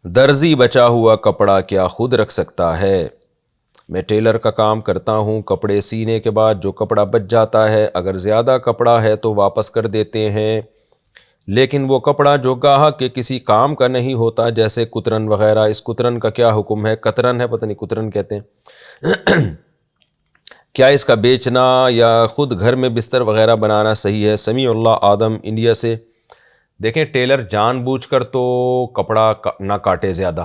درزی بچا ہوا کپڑا کیا خود رکھ سکتا ہے؟ میں ٹیلر کا کام کرتا ہوں، کپڑے سینے کے بعد جو کپڑا بچ جاتا ہے اگر زیادہ کپڑا ہے تو واپس کر دیتے ہیں، لیکن وہ کپڑا جو گاہک کے کسی کام کا نہیں ہوتا جیسے کترن وغیرہ، اس کترن کا کیا حکم ہے؟ قطرن ہے، پتہ نہیں کترن کہتے ہیں کیا اس کا بیچنا یا خود گھر میں بستر وغیرہ بنانا صحیح ہے؟ سمیع اللہ آدم انڈیا سے۔ دیکھیں ٹیلر جان بوجھ کر تو کپڑا نہ کاٹے زیادہ،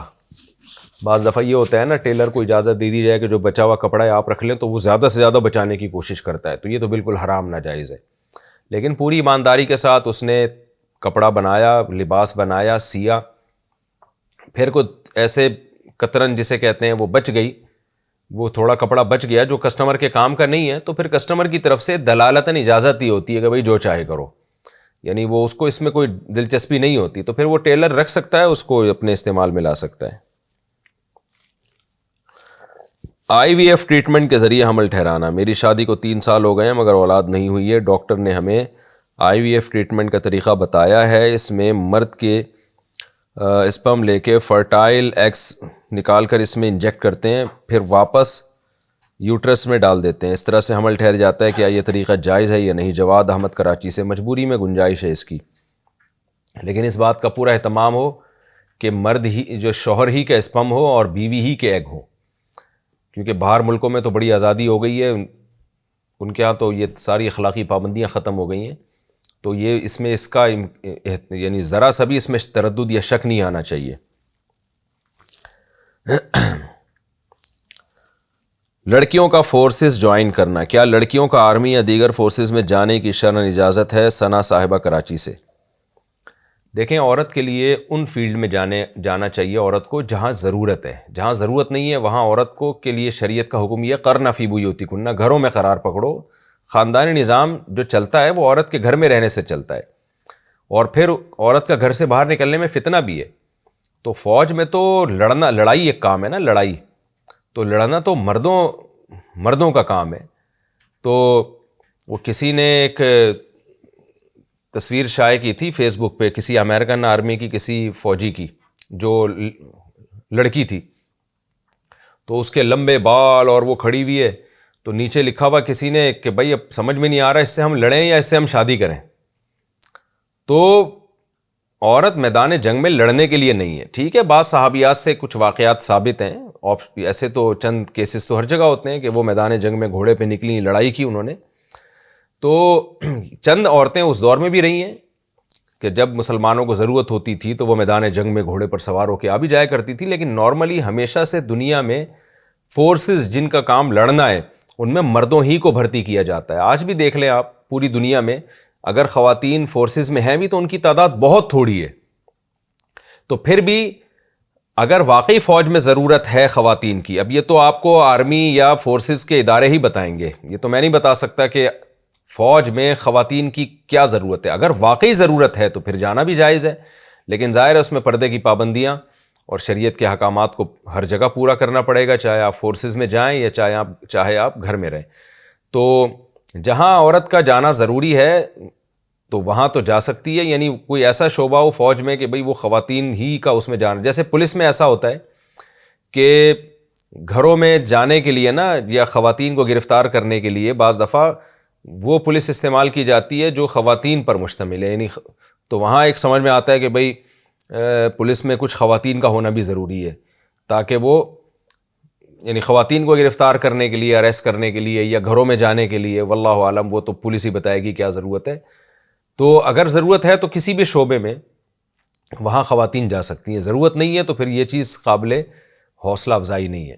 بعض دفعہ یہ ہوتا ہے نا ٹیلر کو اجازت دے دی جائے کہ جو بچا ہوا کپڑا ہے آپ رکھ لیں تو وہ زیادہ سے زیادہ بچانے کی کوشش کرتا ہے، تو یہ تو بالکل حرام ناجائز ہے، لیکن پوری ایمانداری کے ساتھ اس نے کپڑا بنایا، لباس بنایا، سیا، پھر کوئی ایسے قطرن جسے کہتے ہیں وہ بچ گئی، وہ تھوڑا کپڑا بچ گیا جو کسٹمر کے کام کا نہیں ہے، تو پھر کسٹمر کی طرف سے دلالتاً اجازت دی ہوتی ہے کہ بھائی جو چاہے کرو، یعنی وہ اس کو اس میں کوئی دلچسپی نہیں ہوتی، تو پھر وہ ٹیلر رکھ سکتا ہے، اس کو اپنے استعمال میں لا سکتا ہے۔ آئی وی ایف ٹریٹمنٹ کے ذریعے حمل ٹھہرانا۔ میری شادی کو 3 سال ہو گئے ہیں مگر اولاد نہیں ہوئی ہے، ڈاکٹر نے ہمیں آئی وی ایف ٹریٹمنٹ کا طریقہ بتایا ہے، اس میں مرد کے اسپرم لے کے فرٹائل ایگز نکال کر اس میں انجیکٹ کرتے ہیں، پھر واپس یوٹرس میں ڈال دیتے ہیں، اس طرح سے حمل ٹھہر جاتا ہے، کیا یہ طریقہ جائز ہے یا نہیں؟ جواد احمد کراچی سے۔ مجبوری میں گنجائش ہے اس کی، لیکن اس بات کا پورا اہتمام ہو کہ مرد ہی جو شوہر ہی کا اسپرم ہو اور بیوی ہی کے ایگ ہوں، کیونکہ باہر ملکوں میں تو بڑی آزادی ہو گئی ہے، ان کے ہاں تو یہ ساری اخلاقی پابندیاں ختم ہو گئی ہیں، تو یہ اس میں اس کا یعنی ذرا سا بھی اس میں تردد یا شک نہیں آنا چاہیے۔ لڑکیوں کا فورسز جوائن کرنا، کیا لڑکیوں کا آرمی یا دیگر فورسز میں جانے کی شرعاً اجازت ہے؟ ثنا صاحبہ کراچی سے۔ دیکھیں عورت کے لیے ان فیلڈ میں جانا چاہیے عورت کو جہاں ضرورت ہے، جہاں ضرورت نہیں ہے وہاں عورت کو کے لیے شریعت کا حکم یہ قرن فی بیوتکن، گھروں میں قرار پکڑو۔ خاندانی نظام جو چلتا ہے وہ عورت کے گھر میں رہنے سے چلتا ہے، اور پھر عورت کا گھر سے باہر نکلنے میں فتنہ بھی ہے، تو فوج میں تو لڑائی ایک کام ہے نا، لڑائی تو لڑنا تو مردوں کا کام ہے۔ تو وہ کسی نے ایک تصویر شائع کی تھی فیس بک پہ کسی امریکن آرمی کی کسی فوجی کی جو لڑکی تھی، تو اس کے لمبے بال اور وہ کھڑی ہوئی ہے، تو نیچے لکھا ہوا کسی نے کہ بھائی اب سمجھ میں نہیں آ رہا اس سے ہم لڑیں یا اس سے ہم شادی کریں۔ تو عورت میدان جنگ میں لڑنے کے لیے نہیں ہے، ٹھیک ہے بعض صحابیات سے کچھ واقعات ثابت ہیں، ایسے تو چند کیسز تو ہر جگہ ہوتے ہیں کہ وہ میدان جنگ میں گھوڑے پہ نکلی، لڑائی کی انہوں نے، تو چند عورتیں اس دور میں بھی رہی ہیں کہ جب مسلمانوں کو ضرورت ہوتی تھی تو وہ میدان جنگ میں گھوڑے پر سوار ہو کے آ بھی جایا کرتی تھی، لیکن نارملی ہمیشہ سے دنیا میں فورسز جن کا کام لڑنا ہے ان میں مردوں ہی کو بھرتی کیا جاتا ہے۔ آج بھی دیکھ لیں آپ پوری دنیا میں اگر خواتین فورسز میں ہیں بھی تو ان کی تعداد بہت تھوڑی ہے، تو پھر بھی اگر واقعی فوج میں ضرورت ہے خواتین کی، اب یہ تو آپ کو آرمی یا فورسز کے ادارے ہی بتائیں گے، یہ تو میں نہیں بتا سکتا کہ فوج میں خواتین کی کیا ضرورت ہے، اگر واقعی ضرورت ہے تو پھر جانا بھی جائز ہے، لیکن ظاہر ہے اس میں پردے کی پابندیاں اور شریعت کے احکامات کو ہر جگہ پورا کرنا پڑے گا، چاہے آپ فورسز میں جائیں یا چاہے آپ گھر میں رہیں۔ تو جہاں عورت کا جانا ضروری ہے تو وہاں تو جا سکتی ہے، یعنی کوئی ایسا شعبہ ہو فوج میں کہ بھئی وہ خواتین ہی کا اس میں جانا، جیسے پولیس میں ایسا ہوتا ہے کہ گھروں میں جانے کے لیے نا یا خواتین کو گرفتار کرنے کے لیے بعض دفعہ وہ پولیس استعمال کی جاتی ہے جو خواتین پر مشتمل ہے، یعنی تو وہاں ایک سمجھ میں آتا ہے کہ بھئی پولیس میں کچھ خواتین کا ہونا بھی ضروری ہے تاکہ وہ یعنی خواتین کو گرفتار کرنے کے لیے، اریسٹ کرنے کے لیے یا گھروں میں جانے کے لیے، واللہ عالم وہ تو پولیس ہی بتائے گی کیا ضرورت ہے۔ تو اگر ضرورت ہے تو کسی بھی شعبے میں وہاں خواتین جا سکتی ہیں، ضرورت نہیں ہے تو پھر یہ چیز قابل حوصلہ افزائی نہیں ہے۔